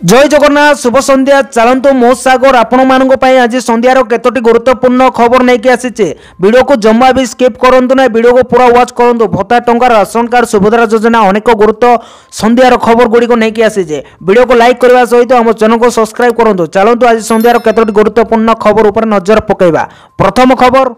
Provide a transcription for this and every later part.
जय जगन्नाथ शुभ संध्या चलतु मो सागर आपण मानक आज संध्यार केतोटी गुरुत्वपूर्ण खबर नहीं आसीचे वीडियो को जम्मा भी स्किप करंतु ना वीडियो को पूरा वॉच करंतु भत्ता टंका राशन कार्ड सुभद्रा योजना अनेक गुरुत्व संध्यार खबर गुड़ी को नहीं आसीचे वीडियो को लाइक करने सहित आम चैनल को सब्सक्राइब करंतु चलतु आज संध्यार केतोटी गुरुत्वपूर्ण खबर उपर नजर पकेबा। प्रथम खबर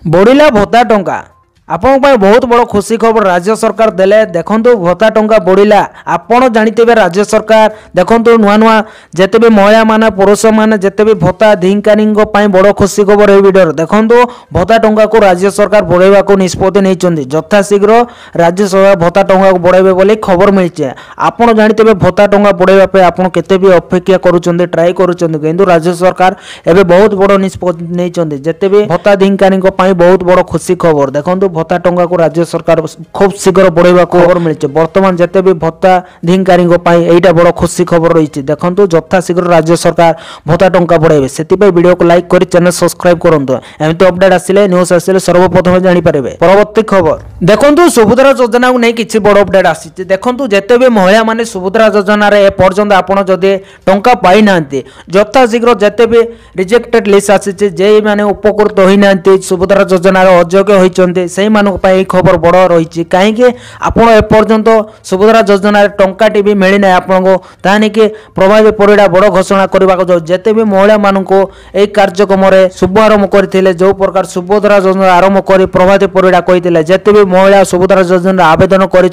बढ़िला भत्ता टंका आपण बहुत बड़ खुशी खबर राज्य सरकार देले देखंतु भत्ता टंका बढ़िला। आपण जानिथिबे राज्य सरकार देखंतु नुआ नुआ जेते भी महिला माने पुरुष माने जेते भी भत्ता धिंकारींग पई बड़ खुशी खबर ए वीडियो देखंतु भत्ता टंका को राज्य सरकार बढ़ाइबा को निष्पत्ति नैचंदी यथा शीघ्र राज्य सरकार भत्ता टंका को बढ़ाइबे बोली खबर मिलचे। आपण जानिथिबे भत्ता टंका बढ़ाइबा पे आपण केते भी अपेक्षा करूचंदी ट्राई करूचंदी किंतु राज्य सरकार एबे बहुत बड़ निष्पत्ति नैचंदी जेते भी भत्ता धिंकारींग पई बहुत बड़ खुशी खबर देखंतु भत्ता टंका को राज्य सरकार खूब शीघ्र बढ़ाइबा को खबर मिलছে। बर्तमान जेते भी भत्ता धिंकारींग पई एटा बड़ खुशी खबर रही देखंतु यथा शीघ्र राज्य सरकार भत्ता टंका बढ़ाइबे सेति पे वीडियो को लाइक करी चैनल सब्सक्राइब करंतु एमती अपडेट आसिले न्यूज़ आसिले सर्वप्रथम जानि पारिबे। परवर्ती खबर देखंतु सुभद्रा योजना को नै किछि बड़ अपडेट आसी देखंतु जेते भी महिला माने सुभद्रा योजना रे ए पर्यंत आपण जदि टंका पाई नांती यथा शीघ्र जेते भी रिजेक्टेड लिस्ट आसी जे माने उपकृत होई नांती सुभद्रा योजना रे अयोग्य होइचंती सेही मानक खबर बड़ रही कहीं आपड़ एपर्यंत सुभद्रा योजना टंकाटी भी मिली ना आपको ताकि प्रभावी परिडा बड़ घोषणा करने जिते भी महिला मानक यही कार्यक्रम शुभारंभ करते जो प्रकार सुभद्रा योजना आरंभ कर प्रभावी परिडा कही जिते भी महिला सुभद्रा योजना आवेदन कर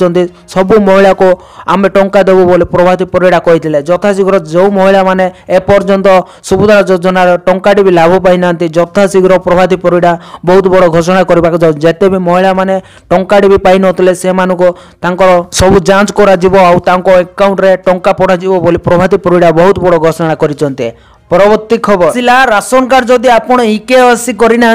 सबू महिला को आम टंका देवु बोली प्रभावी परिडा कही यथाशीघ्र जो महिला मैंने एपर्यंत सुभद्रा योजना टंकाटी भी लाभ पाई ना यथाशीघ्र प्रभावी परिडा बहुत बड़ घोषणा करने जिते भी महिला माने टंकाटी भी पाई नतले से मानको तांकर सब जांच करा जिवो आ तांको अकाउंट रे टंका पड़ा जिवो बोली प्रभाती परिडा बहुत बड़ घोषणा करिसंते। परवर्ती खबर सिला राशन कार्ड जदि आपण इकेवासी करना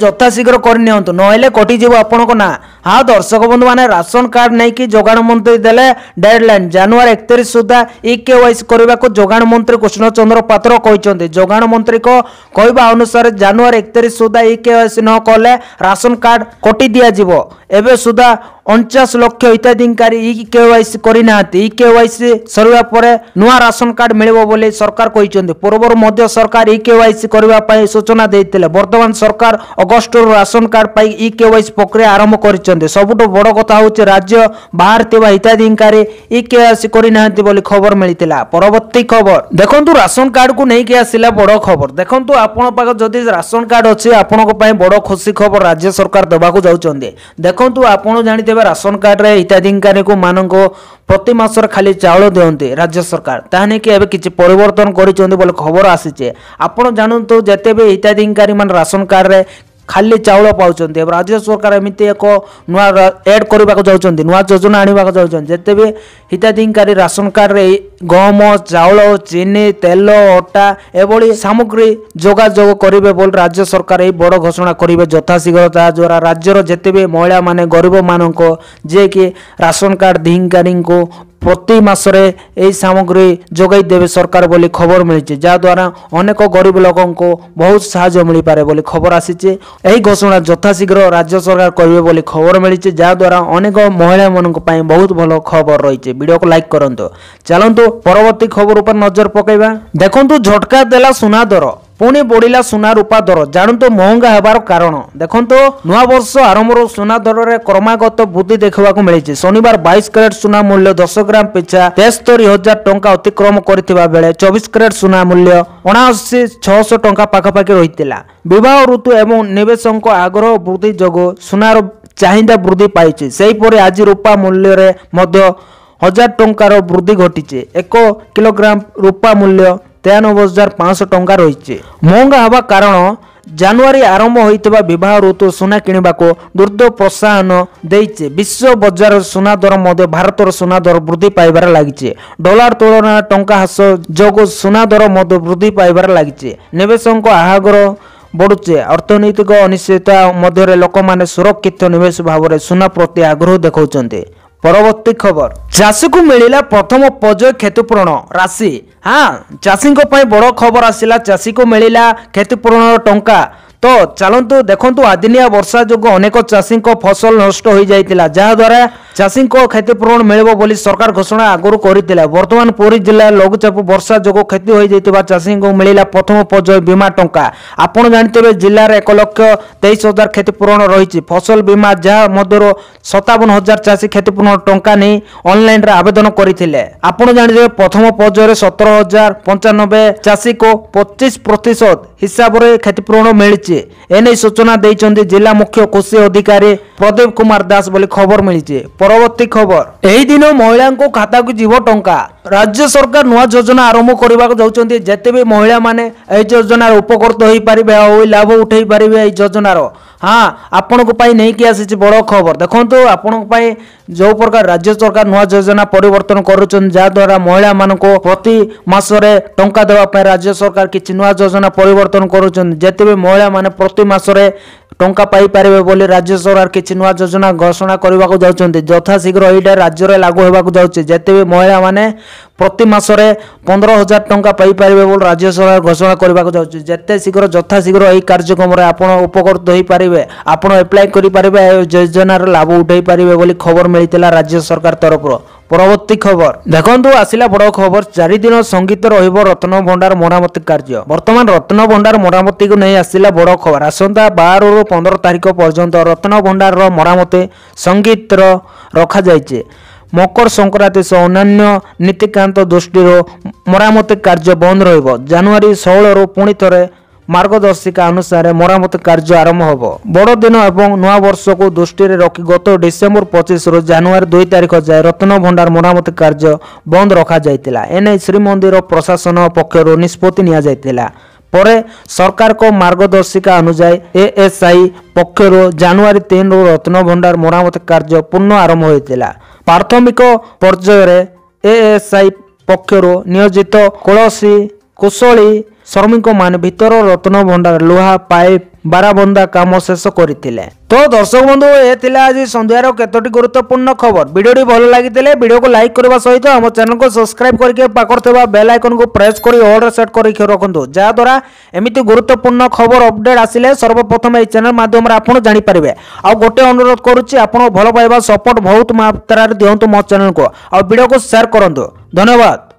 यथा शीघ्र करनी नहले कटिजीव आपण को ना। हाँ दर्शक बंधु माने राशन कार्ड नहीं कि जोगाण मंत्री देले डेडलाइन जनवरी 31 सुधा इकेवासी करने को जोगाण मंत्री कृष्ण चंद्र पात्र कहते जोगाण मंत्री को कहवा अनुसार जनवरी 31 सुधा इकेवासी न कले राशन कार्ड कटि दिया जिवो एबे सुधा 49 लक्ष हिताधिकारी इकेवासी करना इकेवासी सरवा पर नुआ राशन कार्ड मिलिबो बोली सरकार कहते पूर्व मध्य सरकार इकेवासी करबा पई सूचना देइतिले वर्तमान सरकार अगस्त राशन कार्ड पाई इकेवासी प्रक्रिया आरंभ करिसेंते सबुठो बड़ कथा होचे राज्य बाहर थिबा हिताधिकारी इकेवासी करिनांती बोली खबर मिलितिला। परवर्ती खबर देखंतु राशन कार्ड को नहीं के आसिला बड़ खबर देखंतु आपण पाक जदि राशन कार्ड अछि आपण को पई बड़ खुशी खबर राज्य सरकार देबा को जाउचंदे देखंतु आपण जानिते राशन कार्ड रे हिताधिकारी को मानको प्रति मासर खाली चाउल दियंते राज्य सरकार ताने कि एबे किछि परिवर्तन करिसंदे बोले खबर आसीचे। आपण जानंतु जते भी हिताधिकारी मान राशन कार्ड रे खाली चाउल पाउचंती राज्य सरकार एमती एक नुआ एड करने जाऊँच नुआ योजना आने जिते भी हिताधिकारी राशन कार्ड रे गहम चाउल चीनी तेल अटा एभली सामग्री जोगाजोग करेंगे बोल राज्य सरकार यही बड़ घोषणा करेंगे यथाशीघ्र द्वारा राज्यर जिते भी महिला माने गरीब मानक जे कि राशन कार्ड धिंकारी को प्रति मासरे यही सामग्री जोगाई देवे सरकार बोली खबर मिली जहाद्वारा अनेक गरीब लोगों को बहुत साहाय्य मिल पारे बोली खबर आसीचे। यही घोषणा यथाशीघ्र राज्य सरकार करेंगे बोली खबर मिली जहाद्वारा अनेक महिला मानक पई बहुत भल खबर रही वीडियो को लाइक करंतु। चलंतु परवर्ती खबर ऊपर नजर पकेबा देखंतु झटका देला सुना दर पुणी बढ़िला सुना रूपा दर जानतु महंगा हेबार कारण देखंतु नुआ वर्ष आरंभ सुना दर रे क्रमागत वृद्धि देखा मिली शनिवार 22 कैरेट सुना मूल्य 10 ग्राम पिछा 73,000 टंका अतिक्रम करथिबा बेले 24 कैरेट सुना मूल्य 79,600 टंका पाखापाखि रहितिला। विवाह ऋतु एवं निवेशक आग्रह वृद्धि जोगु सुनार चाहिदा वृद्धि पाइछि सेहिपरि आज रूपा मूल्य रे मध्य 1000 टंकार वृद्धि घटिछि 1 किलोग्राम रूपा मूल्य 93,500 टंका रही महंगा हवा कारण जनवरी आरंभ होइतबा विवाह ऋतु सुना किनिबा को द्रुत प्रोत्साहन देइचे विश्व बजार सुना दर मध्य भारतर सुना दर वृद्धि पाइबार लागिचे डॉलर तुलना टंका ह्रास जोगु सुना दर मध्य वृद्धि पाइबार लागिचे निवेशक आग्रह बढ़ुचे अर्थनैतिक अनिश्चितता मध्य लोक माने सुरक्षित निवेश भाव में सुना प्रति आग्रह देखौचंते। परवर्ती खबर चाषी को मिलिला प्रथम पर्याय क्षतिपूरण राशि। हाँ चाषी बड़ खबर आसिला चाषी को मिलिला क्षतिपूरण टंका तो चलतु देखु आदिनिया वर्षा जो अनेक चाषी फसल नष्ट हो जाता जहाद्वारा चाषी क्षतिपूरण मिले बोली सरकार घोषणा आगुरी करते बर्तमान पुरी जिला लघुचाप वर्षा जो क्षति हो जाता चाषी को मिला प्रथम पर्याय बीमा टंका आपड़ जानते जिले में 1,23,000 क्षतिपूरण रही फसल बीमा जहाँ मध्य 57,000 चाषी क्षतिपूरण टंका नहीं ऑनलाइन आवेदन करते आपड़ जानते प्रथम पर्याय 17,095 चाषी को 25% हिसाब से क्षतिपूरण मिली एने सूचना देइचंदी जिला मुख्य कृषि अधिकारी प्रदीप कुमार दास बोली खबर मिली। परवर्ती खबर एही दिन महिला को खाता को जीव टंका राज्य सरकार नुआ योजना आरंभ करने जाउछंती जेते भी महिला माने एही योजनार उपकृत होई परिबे और लाभ उठाई परिबे एही योजनार हाँ आपण को पाई नहीं कि आसी बड़ खबर देखंतु आपण को पाई जो प्रकार राज्य सरकार नुआ योजना परिवर्तन करुछन जा द्वारा महिला मान को प्रति मासरे टंका देवा पाई राज्य सरकार किछि नुआ योजना परिवर्तन करुछन जेते भी महिला माने प्रति मासरे टंका पाई पारे बोली राज्य सरकार किछि नुआ योजना घोषणा करने को जाउछंती यथाशीघ्र एटा राज्य रे लागू होबाक जाउछि जेते भी महिला माने प्रति मासरे 15,000 टंका पाई पारे बोली राज्य सरकार घोषणा करने को जाउछि जेते शीघ्र यथाशीघ्र एही कार्यक्रम रे आपण उपकृत होई पारिबे आपण अप्लाई करि पारिबे योजनार लाभ उठाई पारिबे बोली खबर मिलितला राज्य सरकार तरफ। परवर्ती खबर देखंतु आसिला बड़ खबर 4 दिन संगीत रहिबो रत्न भंडार मरामती कार्य वर्तमान रत्न भंडार मरामती को नहीं आसिला बड़ खबर आसंता 12 ରୁ 15 तारिख पर्यंत रत्न भंडार मरामती संगीत रखा जाइछे मकर संक्रांति सह अन्य नीतिकांत दृष्टि मरामती कार्य बंद रहिबो जनवरी 16 ରୁ पुणी थरे मार्गदर्शिका अनुसार मरामती कार्य आरंभ होब बड़ दिन एवं नवा वर्ष को दृष्टि रखी गत डिसेम्बर 25 ରୁ जनवरी 2 तारिख जाए रत्न भंडार मरामती कार्य बंद रखा जाइतिला एने श्रीमंदिर प्रशासन पक्षर निष्पत्ति निया जाइतिला परे सरकार को मार्गदर्शिका अनुसार एएसआई पक्षर जनवरी 3 ରୁ रत्न भंडार मरामती कार्य पुनः आरंभ होइतिला प्राथमिक पर्यायर एएसआई पक्षर नियोजित कलसी कुशली श्रमिक मान भीतर रत्न भंडार लुहा पाइप बाराबंदा काम शेष करथिले। तो दर्शक बंधु ए थिला आज संध्यार केतोटी गुरुत्वपूर्ण खबर वीडियो भल लागितिले वीडियो को लाइक करबा सहित हम चैनल को सब्सक्राइब करके पाकर थेबा बेल आइकन को प्रेस करी ऑल रे सेट करी रखंतु जा द्वारा एमिति गुरुत्वपूर्ण खबर अपडेट आसिले सर्वप्रथम ए चैनल माध्यम रे आपण जानि परिबे आ गोटे अनुरोध करूची आपण भल पाइबा सपोर्ट बहुत मात्रा रे दियंतु मो चैनल को आ वीडियो को शेयर करंतु धन्यवाद।